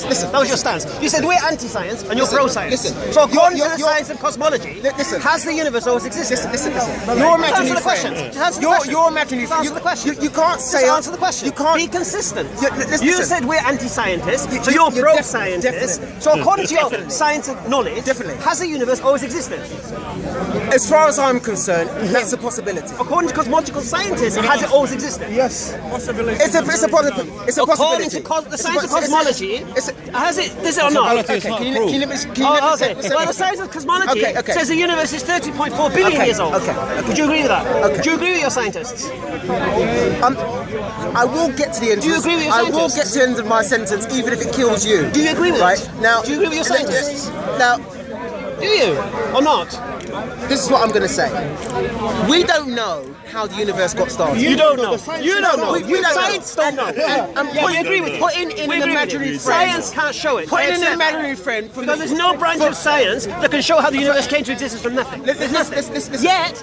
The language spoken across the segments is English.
That was your stance. You said we're anti-science and you're pro-science. Listen. So according to the science of cosmology, Listen. has the universe always existed? Listen. Your imaginary friend. Your imaginary friend. Answer the question. You can't say. Just answer the question. You can't be consistent. Listen. You said we're anti-scientists, so you're pro-scientists. So according to your science of knowledge, has the universe always existed? As far as I'm concerned, that's a possibility. According to cosmological scientists, has it always existed? Yes. It's a possibility. According to the science of cosmology, has it? Does it or not? Okay. Can you let me Okay. Well, the science of cosmology says the universe is 30.4 billion years old. Okay. Would you agree with that? Okay. Do you agree with your scientists? I will get to the end. Do you agree with your scientists? I will get to the end of my sentence, even if it kills you. Do you agree with it? Right now. Do you agree with your scientists? Now. Do you or not? This is what I'm going to say. We don't know how the universe got started. You don't know. You don't know. We don't Science don't know. We agree with you. Put in an imaginary friend. Science can't show it. Put in an imaginary friend. Because there's no branch of science that can show how the universe came to existence from nothing. Listen. Yet,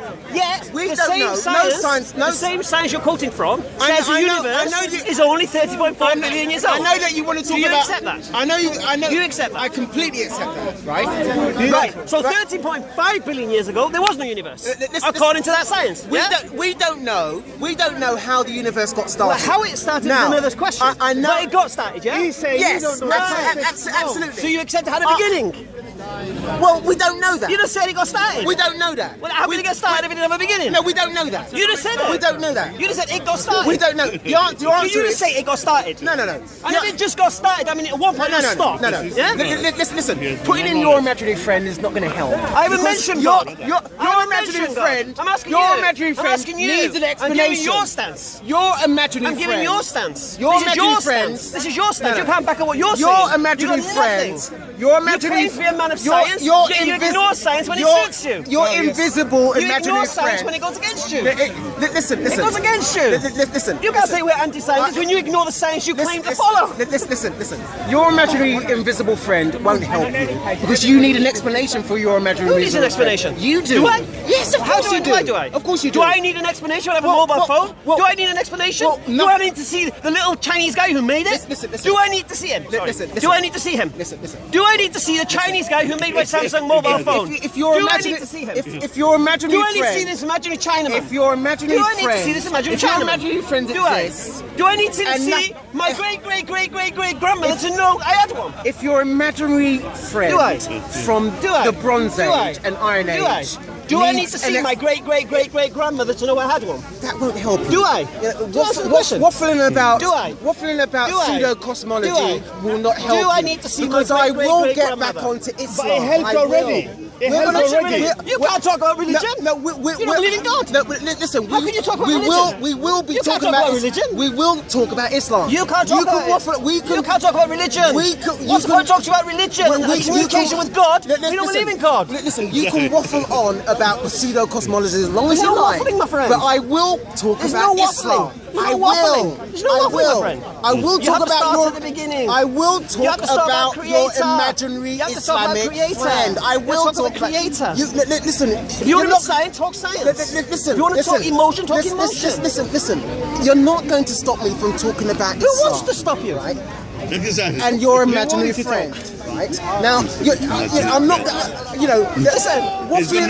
we the don't same know. Science, the same science you're quoting from says the universe is only 30.5 billion years old. I know that you want to talk about. Do you accept that? I know. You accept that? I completely accept that. Right. Right. So 30.5 billion years ago, there was no universe. According to that science. We don't know. We don't know how the universe got started. Well, how it started is another question. I know. But it got started, yeah? Yes, absolutely. So you accept it had a beginning? Well, we don't know that. You just said it got started. We don't know that. Well, how did it get started if it didn't have a beginning? No, we don't know that. You just said it. We don't know that. You just said it got started. We don't know. The answer you is... just say it got started. No. And if it just got started, I mean, at one point it stopped. No. Yeah? Listen. Putting in your imaginary friend is not going to help. I haven't mentioned God. Your imaginary friend... I'm asking your you. imaginary friend needs an explanation. I'm giving your stance. Your imaginary friend... I'm giving your stance. Your imaginary friend... This is your stance. You can't back up what you're saying. Your imaginary friend... Your imaginary... You claim to be a man of science. You ignore science when it suits you. Your invisible imaginary friend... You ignore science when it goes against you. Listen. It goes against you. Listen. You can't say we're anti-scientists when you ignore the science you claim to follow. Listen. Your imaginary invisible friend won't help you because you need an explanation for your imaginary. Who needs an explanation? You do. Do I? Yes, of course you do. Do I? Of course you do. Do I need an explanation when I have a mobile phone? Do I need an explanation? Do I need to see the little Chinese guy who made it? Listen. Do I need to see him? Listen. Do I need to see him? Listen. Do I need to see the Chinese guy who made my Samsung mobile phone? Do I need to see him? If your imaginary friend... Do I need to see this imaginary Chinaman? If your imaginary friend... Do I need to see this imaginary Chinaman? If your imaginary friend exists... Do I need to see my great-great-great-great-great-grandmother to know I had one? If your imaginary friend from the Bronze Age and Iron Age... Do I need to see my great-great-great-great-grandmother to know I had one? That won't help you. Do I? Waffling about pseudo-cosmology will not help you. Do I need to see because my I will get great-great-grandmother? back onto Islam. But it helped already. You can't talk about religion. You don't believe in God. No, listen. How can you talk about religion? We will be You can't talking talk about about religion. We will talk about Islam. You can't talk about it. You can't talk about religion. What's the point of talking about religion and communication with God? We don't believe in God. Listen, you can waffle on about the pseudo-cosmology as long as you like. Waffling, my friend. But I will talk about Islam. I will. There's no waffling, my friend. I will talk about your... at the beginning. I will talk about your imaginary Islamic friend. I will talk about creator. Listen. If you want to talk science, talk science. Listen. If you want to talk emotion, talk emotion. Listen. You're not going to stop me from talking about Islam. Who wants to stop you? Right? And your imaginary friend. Right? Now, I'm not, listen, waffling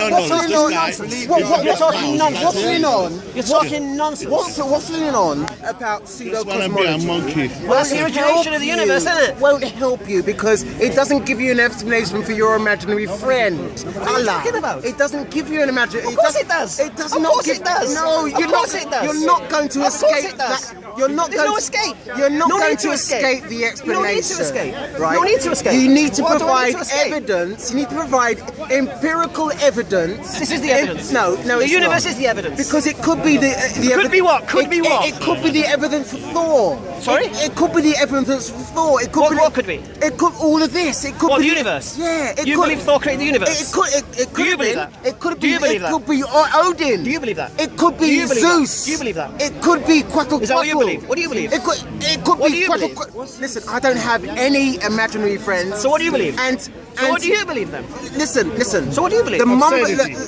on about pseudo-cosmology. Well, that's the origination of the universe, isn't it? Won't help you because it doesn't give you an explanation for your imaginary friend. What are you talking about? It doesn't give you an imaginary... Of course it does. It does not. Of course it does. No, you're not. You're not going to escape that. You're not going to escape. You're not going to escape the explanation. You don't need to escape. Right? You don't need to escape. You need to provide evidence. You need to provide empirical evidence. This is the evidence. No, the universe is the evidence. Because it could be the evidence. Could be what? Could be what? It could be the evidence for Thor. Sorry? It could be the evidence for Thor. It could what could be? It could all of this. It could be the universe. Yeah. You believe Thor created the universe? It could. Do you believe that? It could be. Do you believe that? It could be Odin. Do you believe that? It could be Zeus. Do you believe that? It could be Quetzalcoatl. Is that what you believe? What do you believe? It could be Quetzalcoatl. Listen, I don't have any imaginary friends. So what do you believe? And So what do you believe then? Listen. So what do you believe?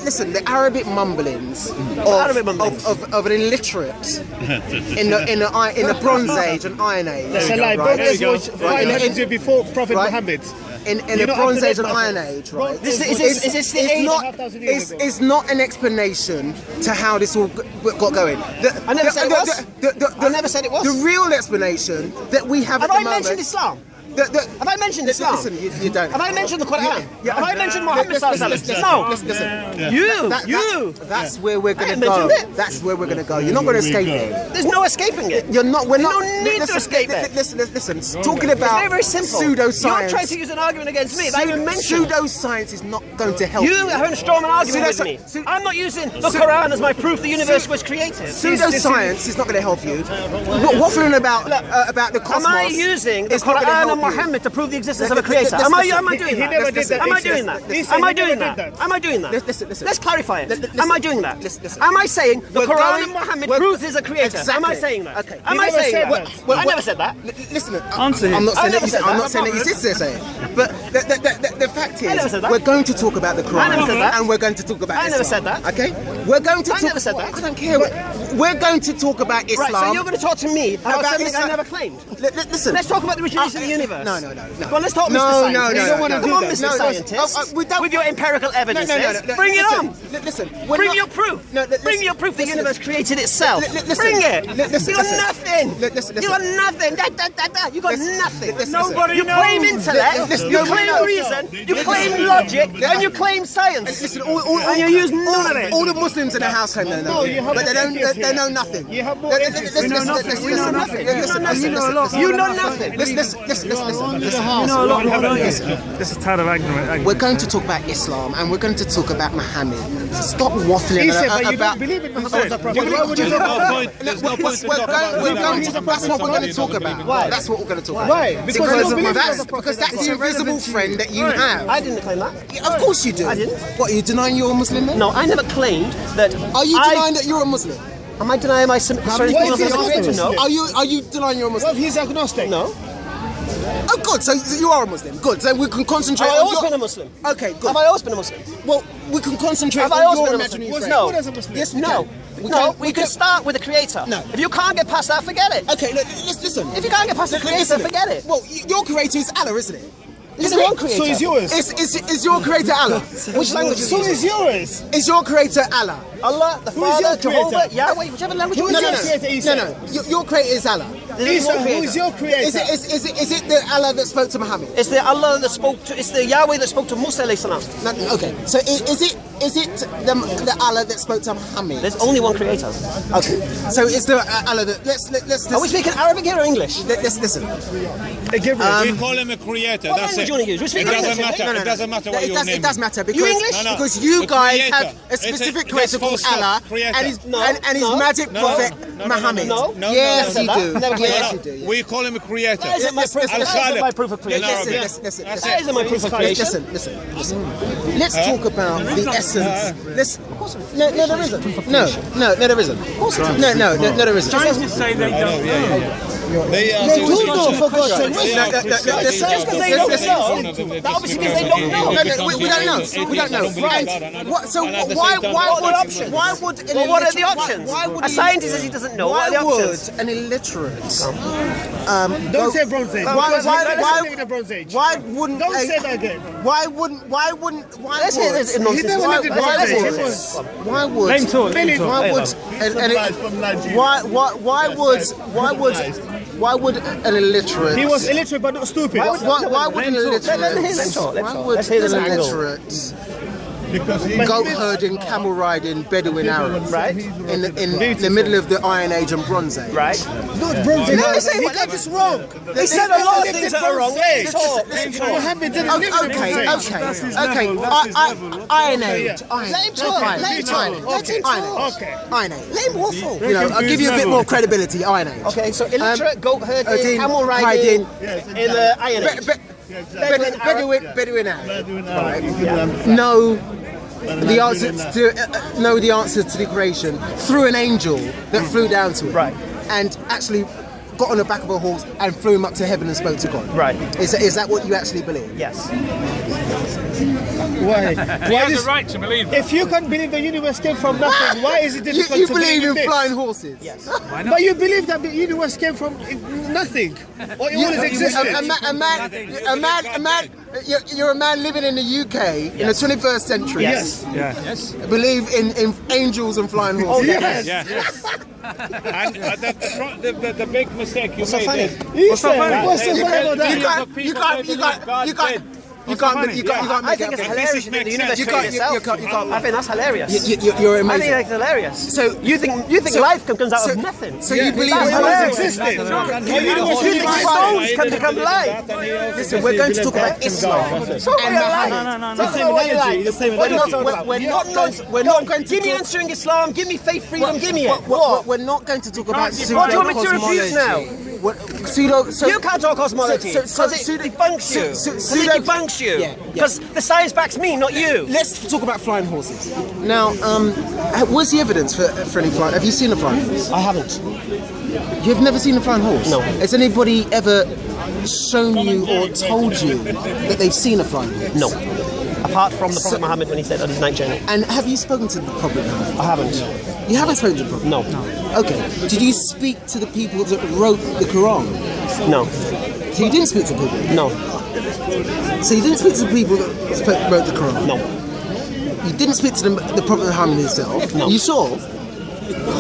Listen, the Arabic mumblings of an illiterate in the Bronze Age and Iron Age. That's a lie. Right? Bronze Age was 500 years before Prophet Muhammad. In the Bronze Age and Iron Age, right? It's not an explanation to how this all got going. I never said it was. I never said it was. The real explanation that we have at the moment... Have I mentioned Islam? Have I mentioned Islam? Listen, you don't. Have I mentioned the Quran? Have I mentioned Muhammad sallallahu? No. Listen. That's where we're going to go. That's where we're going to go. You're not going to escape it. There's no escaping it. You're not. We're not. No need to escape it. Listen. Talking about very simple. Pseudoscience. You're trying to use an argument against me. That even mentioned. Pseudoscience is not going to help. You have a strong argument with me. I'm not using the Quran as my proof the universe was created. Pseudoscience is not going to help you. Waffling about the cosmos. Am I using the Quran and Muhammad to prove the existence of a creator? Am I doing that? Am I doing that? Am I doing that? Am I doing that? Listen. Let's clarify it. Am I doing that? Am I saying the Quran and Muhammad proves there's a creator? Am I saying that? Okay. Am I saying that? I never said that. Listen, I'm not saying that you did say it. But the fact is, we're going to talk about the Quran and we're going to talk about Islam. I never said that. Okay? We're going to I never said that. I don't care. We're going to talk about Islam. Right, so you're going to talk to me about something I never claimed. Listen. Let's talk about the origination of the universe. No. Well, let's talk, Mr. Scientist. You don't want to Come on, Mr. Scientist. With your empirical evidence. Bring it on. Listen. Bring your proof. Bring your proof the universe created itself. Bring it. You got nothing. You got nothing. You got nothing. Nobody You claim intellect. You claim reason. You claim logic. And you claim science. Listen, and you use none of it. all the Muslims in the house know nothing. But they know nothing. You have more evidence. We know nothing. You know nothing. You know nothing. Listen. You know a lot more, don't you? This is tired of argument. We're going to talk about Islam and we're going to talk about Muhammad. So stop waffling but you about. don't believe in Muhammad. Why would you That's what we're going to talk about. Why? That's what we're going to talk about. Why? Because that's the invisible friend that you have. I didn't claim that. Of course you do. I didn't. What, are you denying you're a Muslim then? No, I never claimed that. Are you denying that you're a Muslim? Am I denying my spiritual creator? No. Are you denying you're a Muslim? Well, he's agnostic. No. Oh, good. So you are a Muslim. Good. So we can concentrate. Have I always been a Muslim? Okay, good. Have I always been a Muslim? Well, we can concentrate Have I on always your been a Muslim? imaginary friend. No. What is a Muslim? Yes, No. We can start with the creator. No. If you can't get past that, forget it. Okay, listen. If you can't get past the creator, forget it. Well, your creator is Allah, isn't it? There's one creator. So is yours. Is your creator Allah? Which language is So is yours. Is your creator Allah? Allah, the Who is your Father, Jehovah, creator? Yahweh, whichever language you Who want is to your use. creator, Isa? No. Your creator is Allah. Isa, who is your creator? Is it the Allah that spoke to Muhammad? It's the Allah that spoke to. It's the Yahweh that spoke to Musa alayhi salam. No, okay. So is it the Allah that spoke to Muhammad? There's only one creator. Okay. So it's the Allah that let's Are we speaking Arabic here or English? let's listen. We call him a creator. What That's language it. do you want to use? We speak It doesn't English. matter. It doesn't matter what your name It does matter because English? No. because you A guys creator. have a specific creator called Allah Creator. and his magic prophet Muhammad. No. Yes, you do. Never claimed Yes, that. you do. We call him a creator. That isn't my proof. That isn't my proof of creation. Listen. That isn't my proof of creation. Listen. Let's talk about the essence. No, there isn't. No, there isn't. No, there isn't. Trying to say they don't know. They They do know, for God's sake. Just because they don't know, that obviously means they don't know. We don't know. We don't know. Right. So why would What are the options? A scientist says he doesn't know. What are the options? an illiterate Don't say Bronze Age. why wouldn't Don't say that again. why would Let's hear this nonsense. He never lived in Bronze Age. why would Name two. why would an illiterate He was illiterate but not stupid. why would an illiterate Let's hear this angle. goat herding, camel riding, Bedouin Arab, Right. in the middle of the Iron Age and Bronze Age. Right. Not Bronze Age. No, they say He what- got this wrong. They said a lot of things that are wrong. Muhammad didn't live in the Bronze Age. Okay. Iron Age. Let him talk. Let him talk. Okay. Iron Age. Let him waffle. You know, I'll give you a bit more credibility. Iron Age. Okay, so illiterate, goat herding, herding, camel riding riding, in the Iron Age. Bedouin Arab. Right. No. The answer to the creation through an angel that flew down to it. Right. And actually got on the back of a horse and flew him up to heaven and spoke to God. Right. Is that what you actually believe? Yes. Why? He has a right to believe that. If you can't believe the universe came from nothing, why is it difficult You to believe in this? flying horses? Yes. Why not? But you believe that the universe came from nothing, or it always existed. You're a man living in the UK in the 21st century. Yes. Yes. Believe in angels and flying horses. Yes. Yes. And the big mistake you made is What's so funny? What's so funny about that? You can't I make think it it's up. hilarious that the universe You created can't- itself. you can't- I think that's hilarious. You're I amazing. think that's hilarious. So you think life comes out of nothing? So you believe That's It always hilarious. existed. You think stones can become life? Listen, we're going to talk about Islam. So And Muhammad. No. The same analogy. The same analogy. We're not going to Give me talk. answering Islam. Give me faith, freedom. Give me it. We're not going to talk about What do you want me to refute now? pseudo. You can't talk cosmology because it debunks you. Because it debunks you. Yeah. Because the science backs me, not you. Let's talk about flying horses. Now, what's the evidence for any flying? Have you seen a flying horse? I haven't. You've never seen a flying horse? No. Has anybody ever shown you or told you that they've seen a flying horse? No. Apart from the Prophet Muhammad when he said on his night journey. And have you spoken to the Prophet Muhammad? I haven't. You haven't spoken to the Prophet? No. Okay. Did you speak to the people that wrote the Quran? No. So you didn't speak to people? No. So you didn't speak to the people that wrote the Quran? No. You didn't speak to the Prophet Muhammad himself? No. You sure?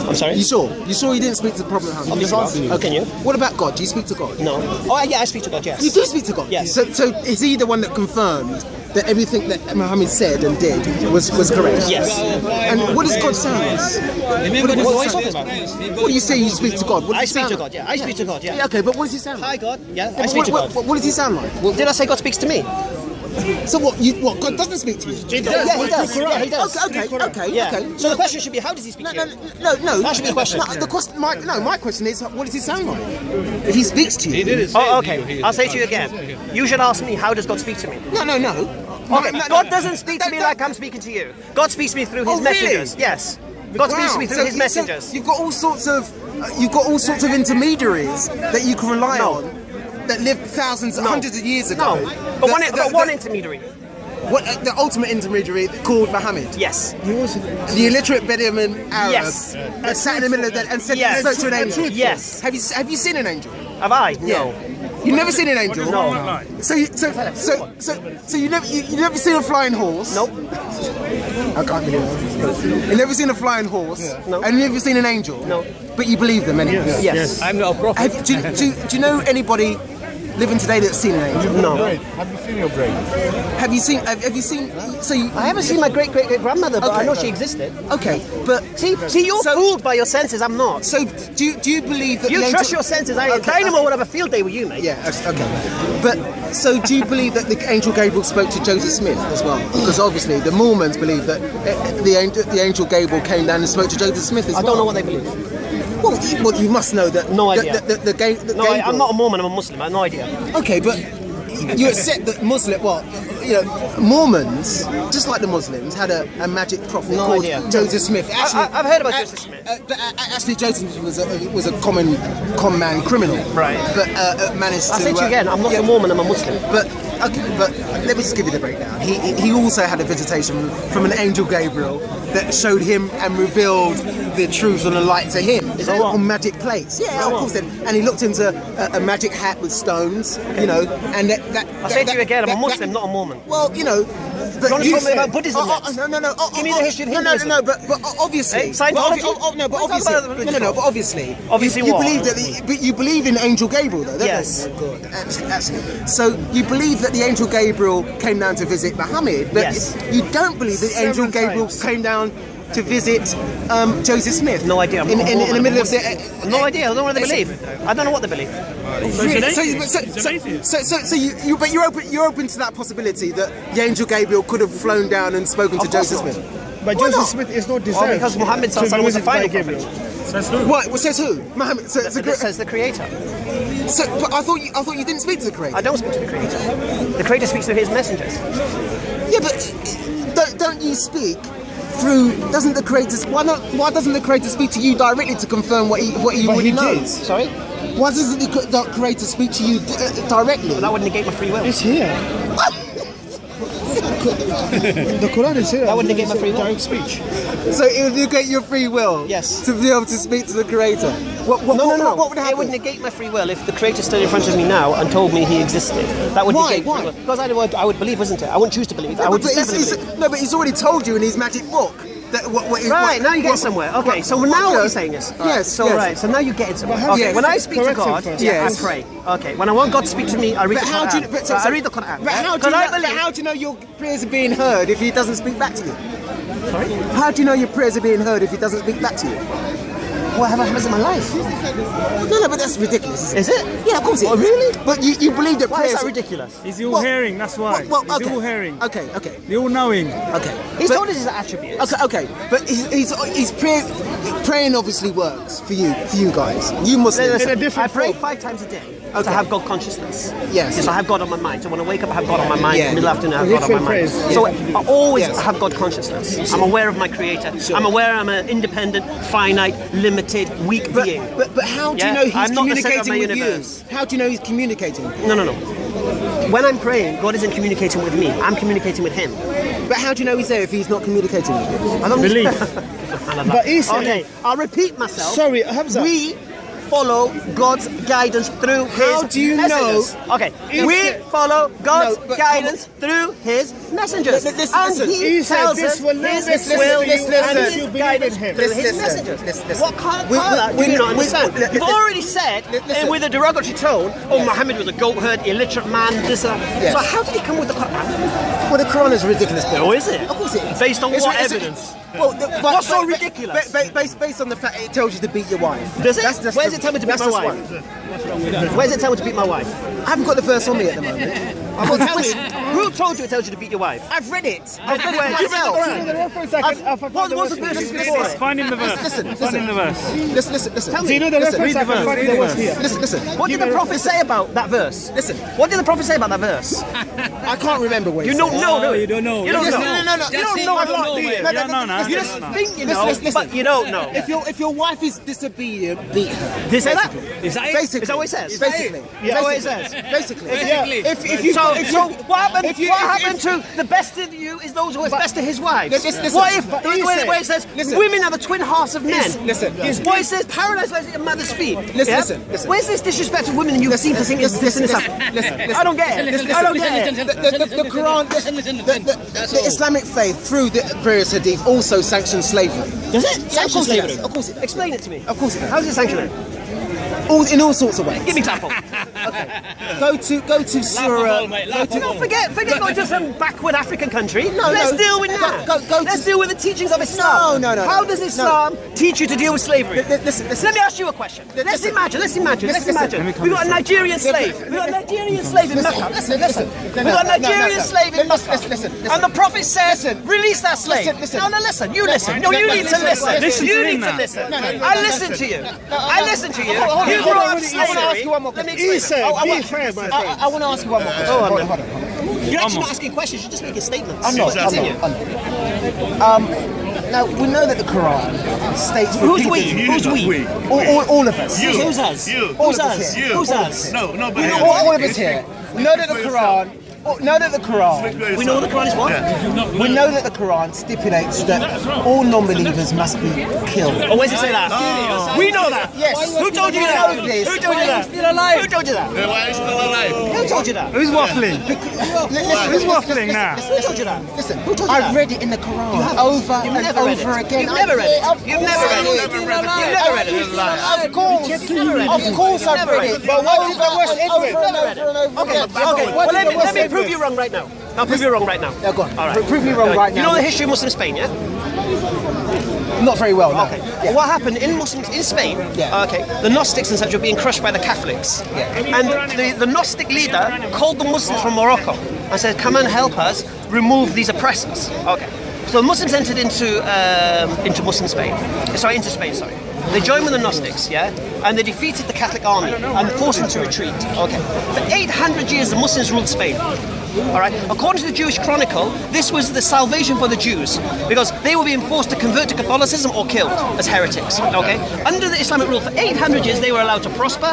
I'm sorry? You sure? You sure you didn't speak to the Prophet Muhammad? I'm just asking you. Oh, can you? What about God? Do you speak to God? No. Oh, yeah, I speak to God, yes. You do speak to God? Yes. So is he the one that confirmed that everything that Muhammad said and did was correct? Yes. And what does God sound like? What are you talking about? What do you say you speak to God? What does I he speak sound to like? God, yeah. I speak to God, yeah. Yeah, okay, but what does he sound Hi, like? God. Yeah, I But speak to God. what does he sound like? Well, Did I say God speaks to me? so what? God doesn't speak to you? Yeah, he does. Yeah, he does. Okay. Yeah. Okay. So the question should be, how does he speak to you? No. That should be the question. My question is, what does he sound like? If he speaks to you. Oh, okay. I'll say to you again. You should ask me, how does God speak to me? No. Okay. God doesn't speak to me like I'm speaking to you. God speaks to me through his messengers. Really? Yes. God speaks to me through his messengers. So you've got all sorts of intermediaries that you can rely on that lived thousands, hundreds of years ago. No. But one intermediary. What the ultimate intermediary called Muhammad? Yes. The illiterate Bedouin Arab Yes. that sat in the middle of that and said Yes. spoke to an angel. Yes. Have you seen an angel? Have I? No. You've never seen an angel? No. So you never seen a flying horse? Nope. I can't believe it. You've never seen a flying horse? No. And you've never seen an angel? No. But you believe them anyway? Yes. I'm not a prophet. Do you know anybody living today that's seen an angel? No. Have you seen your brain? Have you seen? So you? I haven't seen my great-great-great-grandmother, but I Okay. know she existed. Okay, but See, you're fooled by your senses. I'm not. So do you believe that You the trust angel? your senses. Dynamo would have a field day with you, mate. Yeah. Okay. But so do you believe that the angel Gabriel spoke to Joseph Smith as well? Because obviously the Mormons believe that the angel Gabriel came down and spoke to Joseph Smith as well. I don't know what they believe. Well, you must know that. No idea. The No, I'm not a Mormon. I'm a Muslim. I have no idea. Okay, but you accept that Mormons, just like the Muslims, had a magic prophet No called idea. Joseph Smith. Actually, I've heard about Joseph Smith. Actually, Joseph was a common man criminal. Right. But managed to. I'll say to you again, I'm not a Mormon. I'm a Muslim. But let me just give you the breakdown. He also had a visitation from an angel Gabriel that showed him and revealed the truth and the light to him. Is that what? On magic plates. Yeah, of course. And he looked into a magic hat with stones, and that. I'll say to you again, I'm a Muslim, not a Mormon. Well, but You want to talk to me about Buddhism next? No. Give me the history of Hinduism. No. But obviously, Hey, Scientology? But obviously, Obviously you what? believe that. But you believe in Angel Gabriel, though, don't Yes. you? Good. Actually, so you believe that the Angel Gabriel came down to visit Muhammad, but Yes. you don't believe that the Angel Gabriel came down to visit Joseph Smith. No idea. I'm In not a Mormon, the middle I'm of a the. Muslim. No idea. I don't know what they believe. I don't know what they believe. But you're open to that possibility that the Angel Gabriel could have flown down and spoken to Of course Joseph not. Smith. But Why Joseph not? Smith is not Oh, deserved because Muhammad to be was the visited by final Gabriel. prophet. What says who? Muhammad. It says the Creator. So, but I thought you didn't speak to the Creator. I don't speak to the Creator. The Creator speaks to his messengers. Yeah, but don't you speak through? Doesn't the Creator? Why doesn't the Creator speak to you directly to confirm what he already knows? did. Sorry? Why doesn't the Creator speak to you directly? Well, that would negate my free will. It's here. The Quran is here. That would negate my free will. Direct speech. So it would negate your free will? Yes. To be able to speak to the Creator? What would happen? It would negate my free will if the Creator stood in front of me now and told me he existed. That would negate Why? free will. Because I would believe, isn't it? I wouldn't choose to believe. I would just believe. No, but he's already told you in his magic book. That Now you're getting somewhere. Okay, so now what you're saying is... Yes, So yes. right, so now you're getting somewhere. Well, Okay, when I speak to correct him God, first. Yes. I pray. Okay, when I want God to speak to me, I read the Quran. I read the Quran. But how do you know your prayers are being heard if he doesn't speak back to you? Sorry? How do you know your prayers are being heard if he doesn't speak back to you? What have I happens in my life? No, but that's ridiculous. Is it? Yeah, of course it is. Oh, really? But you believe that Why prayers... is that ridiculous? He's the all-hearing, that's why. Well, He's the all-hearing. Okay. The all-knowing. Okay. He's But- told us his attributes. Okay. But his praying obviously works for you guys. You Muslims. Listen, In a different I pray form. 5 times a day to Okay. have God consciousness. Yes. So I have God on my mind. So when I wake up, I have God on my mind. Yeah. Middle afternoon, I have God on my mind. Different So I always Yes. have God consciousness. I'm aware of my Creator. Sure. I'm aware I'm an independent, finite, limited, weak being. But how do you Yeah, know he's I'm not the center of communicating my with universe. you? How do you know he's communicating? No. When I'm praying, God isn't communicating with me. I'm communicating with Him. But how do you know he's there if he's not communicating with you? I don't Belief. But he said... Okay, I'll repeat myself. Sorry, Hamza. We follow God's guidance through How His do you messengers. know- Okay, we follow God's No, but- guidance through His messengers. Listen, and listen. He He said tells this us will not His be will for you and unless you His believe guidance in Him. through His Listen, messengers. listen. What kind of that do you not understand? You've already said, and with a derogatory tone, Muhammad was a goat herd, illiterate man, this and that. Yes. So how did he come with the Quran? Well, the Quran is a ridiculous book. Oh, is it? Of course it is. Based on It's what ri- it's- evidence? Well, What's so ridiculous? Based on the fact it tells you to beat your wife. Does it? That's Where does it tell me to beat that's my just wife? one. Where does it tell me to beat my wife? I haven't got the verse on me at the moment. Well, tell me, who told you it tells you to beat your wife? I've read it. I've read it myself. The reference I forgot What the was the verse verse here. before it? Find him the verse. Listen. Find him the verse. Listen. Tell Do you know the Listen. reference? I can find the verse here. Listen. What did the prophet say about that verse? Listen. What did the prophet say about that verse? I can't remember what You he don't said. know, do you don't know. You don't Listen, know. no. You don't know a lot, do you? You don't know now. You just think you know, Listen. but you don't know. If your wife is disobedient, beat her. Did he say that? Is that it? Basically. Is that what it says? Basically. Is that what it says? Basically. Exactly. If you So what happened? if you- What if- happened to the best of you is those who are best of his wives? Listen, What if but the he way said- where it says listen. women are the twin halves of men? Listen. What it says paradise lies at your mother's feet. Listen. Where's this disrespect to women and you seem to think it's this and this? I don't get it. I don't get it. The Quran, the Islamic faith through the various hadith also sanctions slavery. Does it? Yeah, of Sanction course it slavery? does. Of course it does. Explain it to me. Of course it does. How does it sanction it? In all sorts of ways. Give me an example. Go to Surah. No, forget going to some backward African country. No, Let's no. deal with that. Let's deal with the teachings of Islam. No. How does Islam teach you to deal with slavery? Listen. Let me ask you a question. Let's imagine. Listen. We got a Nigerian slave. We got a Nigerian slave in Mecca. Listen. We got a Nigerian slave in Mecca. Listen. And the Prophet says, release that slave. Listen. No, listen. You listen. No, you need to listen. Listen to You him need to now. listen. No. I listen to you. I listen to you. Hold on. You grew up I want to ask you one more Let me question. explain. Be fair, my friend. I want to ask you one more question. Hold on. You're actually not asking questions. You're just making statements. I'm not. Continue. Now we know that the Quran states Who's repeatedly- we? Who's we? All of us. Who's us? You. Who's All of us us? here. Who's us? No, but All of us here know that the Quran. Know that the Quran. We know the Quran is what? We know that the Quran stipulates that all non-believers must be killed. Oh, where does it say that? We know that. Yes. Who told you We that? know this. Who told you that? Who told you that? Why is still alive? Who told you that? Who's waffling? Who's waffling now? Who told you that? Listen, Who told you I've that? read it in the Quran over You've and never read over it. again. You've never read it. Of You've course never I read it. did. You've never read it. Of course. Of course I've read it. But over and over Okay, again. okay. Well, let me prove you wrong right now. I'll prove you wrong right now. Yeah, go on. All right. Prove me wrong right You now. know the history of Muslim Spain, yeah? Not very well, no. Okay. Well, what happened in Spain? Yeah. Okay. The Gnostics and such were being crushed by the Catholics. Yeah. And the Gnostic leader called the Muslims from Morocco and said, "Come and help us remove these oppressors." Okay. So the Muslims entered into Muslim Spain. Into Spain. They joined with the Gnostics, yeah, and they defeated the Catholic army and forced them to retreat. Okay. For 800 years, the Muslims ruled Spain. All right. According to the Jewish Chronicle, this was the salvation for the Jews because they were being forced to convert to Catholicism or killed as heretics. Okay. Under the Islamic rule, for 800 years, they were allowed to prosper,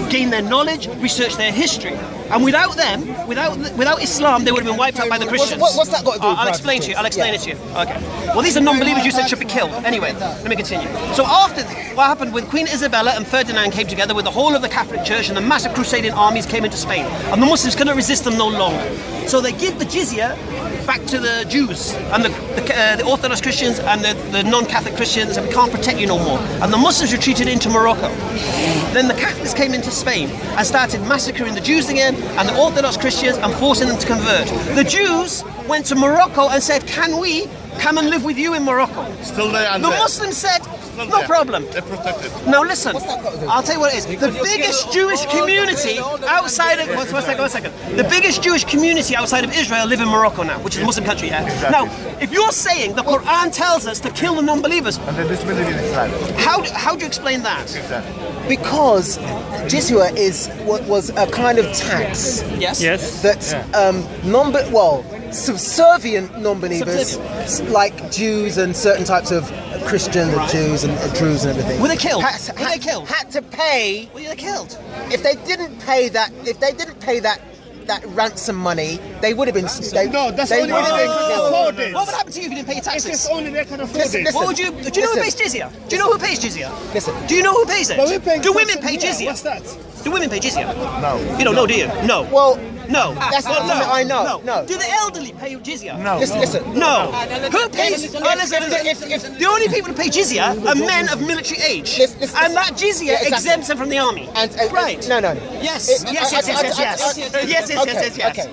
gain their knowledge, research their history. And without them, without Islam, they would have been wiped out by the Christians. What's that got to do with I'll explain to you. I'll explain it to you. Okay. Well, these are non-believers you said should be killed. Anyway, let me continue. So after what happened with Queen Isabella and Ferdinand came together with the whole of the Catholic Church and the massive crusading armies came into Spain. And the Muslims couldn't resist them no longer. So they give the jizya back to the Jews and the Orthodox Christians and the non-Catholic Christians, and we can't protect you no more. And the Muslims retreated into Morocco. Then the Catholics came into Spain and started massacring the Jews again and the Orthodox Christians and forcing them to convert. The Jews went to Morocco and said, can we come and live with you in Morocco? Still there and The there. Muslims said, Still no there. problem. They're protected. Now listen, I'll tell you what it is. The biggest Jewish community outside of... One second. The biggest Jewish community outside of Israel live in Morocco now, which is a Muslim country, yeah? Exactly. Now, if you're saying the Quran tells us to kill the non-believers, And they disbelieve in Islam. how do you explain that? Exactly. Because jizya was a kind of tax Yes? Yes. that subservient non-believers like Jews and certain types of Christians and Jews and Druze and everything. Were they killed? Had Were they killed? Had to pay. Were they killed? If they didn't pay that ransom money, they would have been. No, that's they only would if have they been can killed. afford it. What would happen to you if you didn't pay your It's taxes? only they can afford Listen, it. listen. What would you... Do you know who pays jizya? Do you know who pays jizya? Listen. Do you know who pays it? But we're paying Do taxes women pay here. jizya? What's that? Do women pay jizya? No. You don't know, do you? No. Well, No. That's not something I know. No. Do the elderly pay jizya? No. listen. No. Who pays? If- The only people who pay jizya are men of military age, Listen. and that jizya Yeah, exactly. exempts them from the army. Right. No. Yes. It- Yes. I- Yes. I- Yes. I- Yes. I- Yes. Yes. Okay, Yes. Yes. okay.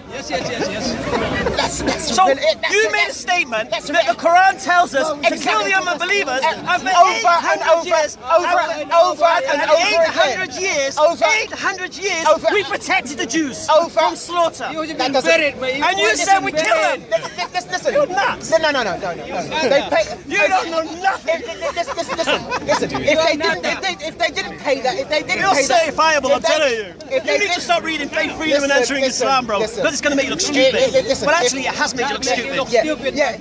That's So really it. you made a statement that's that the really- Quran tells us to kill Exactly. the unbelievers, and for Over and 800 over, years, over and over again. 800 years, Over- 800 years, over- we protected the Jews Over- from slaughter. That doesn't- And you said we kill them. Listen. You're nuts. No. They pay. You don't know nothing. Listen. If they didn't pay that, if they didn't You're pay that, certifiable, if I'm they- telling you. if You they need to didn't- stop reading Faith, Freedom and Answering listen, Islam, bro. listen. Because it's going to make you look stupid. Listen, But actually, it has made you look stupid. Yeah.